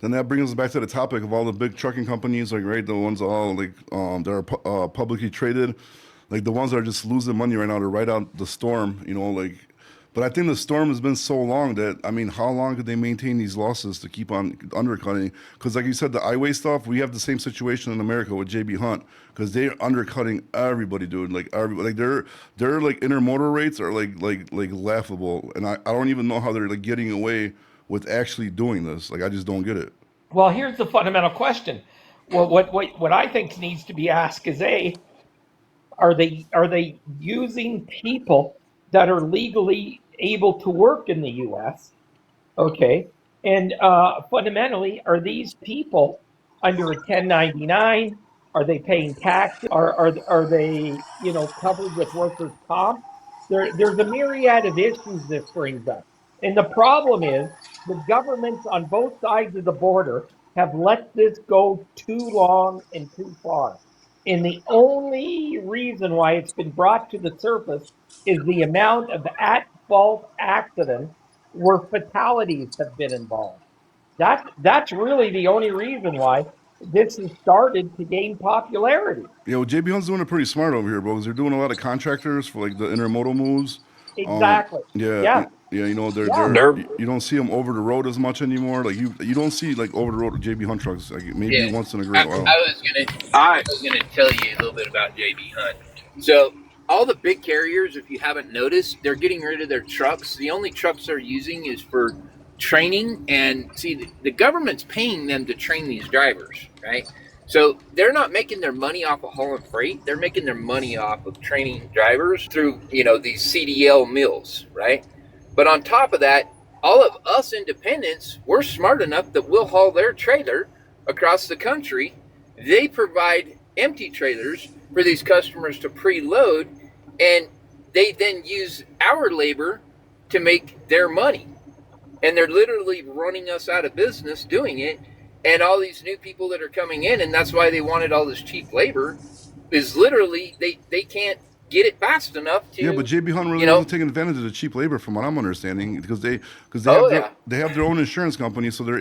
Then that brings us back to the topic of all the big trucking companies, like right, the ones all like that are publicly traded, like the ones that are just losing money right now to ride out the storm, like. But I think the storm has been so long that I mean, how long could they maintain these losses to keep on undercutting? Because like you said, the highway stuff, we have the same situation in America with JB Hunt because they're undercutting everybody, dude. Like everybody, like their like intermodal rates are like laughable, and I don't even know how they're like getting away with actually doing this. Like I just don't get it. Well, here's the fundamental question. Well, what I think needs to be asked is are they using people that are legally able to work in the U.S.? Okay, and fundamentally, are these people under a 1099? Are they paying taxes? Are they covered with workers' comp? There's a myriad of issues this brings up, and the problem is the governments on both sides of the border have let this go too long and too far. And the only reason why it's been brought to the surface is the amount of at-fault accidents where fatalities have been involved. That's really the only reason why this has started to gain popularity. JB Hunt's doing it pretty smart over here, bro. Because they're doing a lot of contractors for like the intermodal moves. Exactly. Yeah, Yeah. yeah. Yeah. They're You don't see them over the road as much anymore. Like you don't see like over the road JB Hunt trucks. Like maybe Yeah, once in a I, great while. I was gonna I I was gonna tell you a little bit about JB Hunt. So all the big carriers, if you haven't noticed, they're getting rid of their trucks. The only trucks they're using is for training. And see, the government's paying them to train these drivers, right? So they're not making their money off of hauling freight. They're making their money off of training drivers through these CDL mills, right? But on top of that, all of us independents, we're smart enough that we'll haul their trailer across the country. They provide empty trailers for these customers to preload, and they then use our labor to make their money. And they're literally running us out of business doing it. And all these new people that are coming in, and that's why they wanted all this cheap labor, is literally they can't get it fast enough Yeah, but to, JB Hunt really you wasn't know, taking advantage of the cheap labor, from what I'm understanding, because they have oh their yeah, own insurance company, so they're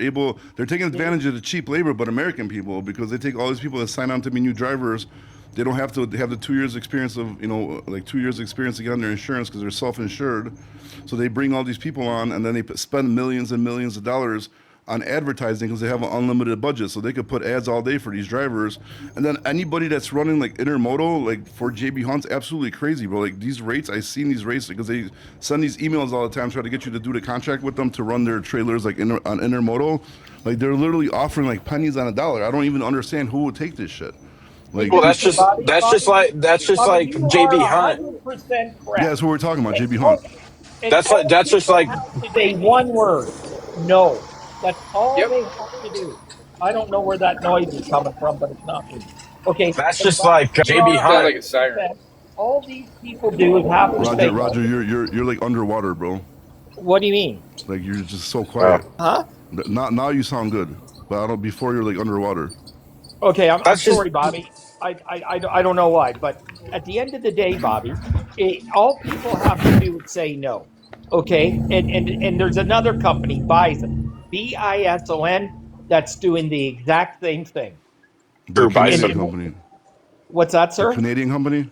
taking advantage of the cheap labor, but American people, because they take all these people that sign on to be new drivers, they don't have to have the 2 years experience of like 2 years experience to get on their insurance because they're self-insured, so they bring all these people on, and then they spend millions and millions of dollars on advertising because they have an unlimited budget, so they could put ads all day for these drivers. And then anybody that's running like intermodal, like for JB Hunt's absolutely crazy, bro. Like these rates, I've seen these rates because they send these emails all the time, try to get you to do the contract with them to run their trailers like on intermodal. Like they're literally offering like pennies on a dollar. I don't even understand who would take this shit. Like, well, Listen, that's people, just Bobby, that's just Bobby, like that's just Bobby, like you are JB Hunt. 100% yeah, correct. that's what we're talking about, And JB Hunt. all, and That's like all that's just people like have to say one word: no. That's all yep. they have to do. I don't know where that noise is coming from, but it's not me. Okay, that's and just Bobby, like you JB are Sounds Hunt. like a siren. 100%. All these people do is have to Roger, say no. Roger, you're like underwater, bro. What do you mean? Like you're just so Uh, quiet. Huh? Not now you sound good, but I don't. Before you're like underwater. Okay, I'm that's just sorry, Bobby. I don't know why, but at the end of the day, Bobby, all people have to do is say no. Okay, and there's another company, Bison, that's doing the exact same thing. The True And, Canadian Bison. and company. what's that, The sir? Canadian company.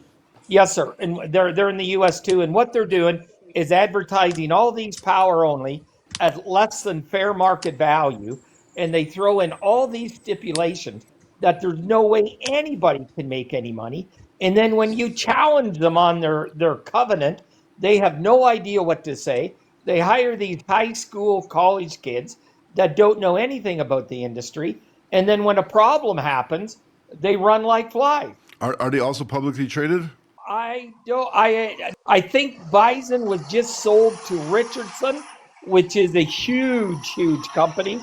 Yes, sir. And they're in the U.S. too. And what they're doing is advertising all these power only at less than fair market value, and they throw in all these stipulations that there's no way anybody can make any money. And then when you challenge them on their covenant, they have no idea what to say. They hire these high school, college kids that don't know anything about the industry. And then when a problem happens, they run like flies. Are they also publicly traded? I don't. I think Bison was just sold to Richardson, which is a huge, huge company.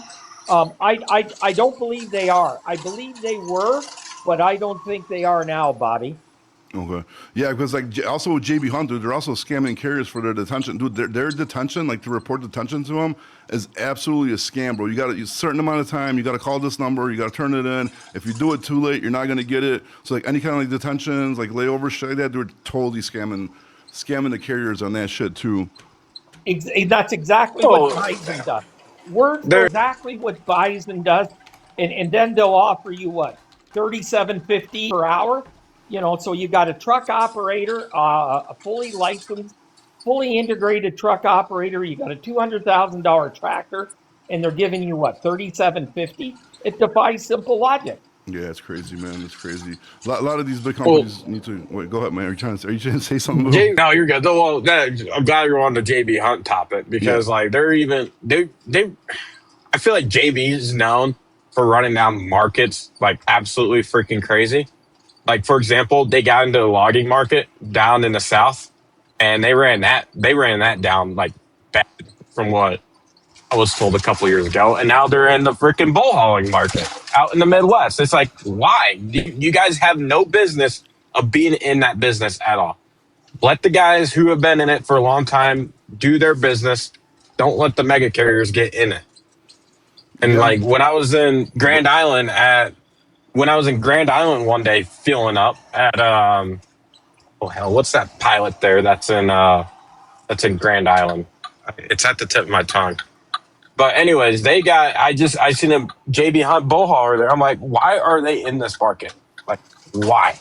I don't believe they are. I believe they were, but I don't think they are now, Bobby. Okay. Yeah, because like also with JB Hunt, dude, they're also scamming carriers for their detention. Dude, their detention, like to report detention to them, is absolutely a scam, bro. You got a certain amount of time. You got to call this number. You got to turn it in. If you do it too late, you're not gonna get it. So like any kind of like detentions, like layover shit like that, they're totally scamming the carriers on that shit too. That's exactly what Oh, Bison does. Words know They're exactly what Bison does, and then they'll offer you what, $37.50 per hour. So you got a truck operator, a fully licensed, fully integrated truck operator. You got a $200,000 tractor, and they're giving you what, $37.50. It defies simple logic. Yeah, it's crazy, man. It's crazy. A lot of these big well, companies need to wait. Go ahead, man. Are you trying to say something, Lou? No, you're good. Well, I'm glad you're on the JB Hunt topic Yeah, because like they're even they. I feel like JB is known for running down markets like absolutely freaking crazy. Like for example, they got into the logging market down in the south, and they ran that down like bad from what I was told a couple years ago, and now they're in the freaking bull hauling market out in the Midwest. It's like, why? You guys have no business of being in that business at all. Let the guys who have been in it for a long time do their business. Don't let the mega carriers get in it. And yeah. like But when I was in Grand Island one day filling up at oh hell, what's that pilot there that's in Grand Island? It's at the tip of my tongue. But anyways, I seen a JB Hunt bull hauler there. I'm like, why are they in this market? Like, why?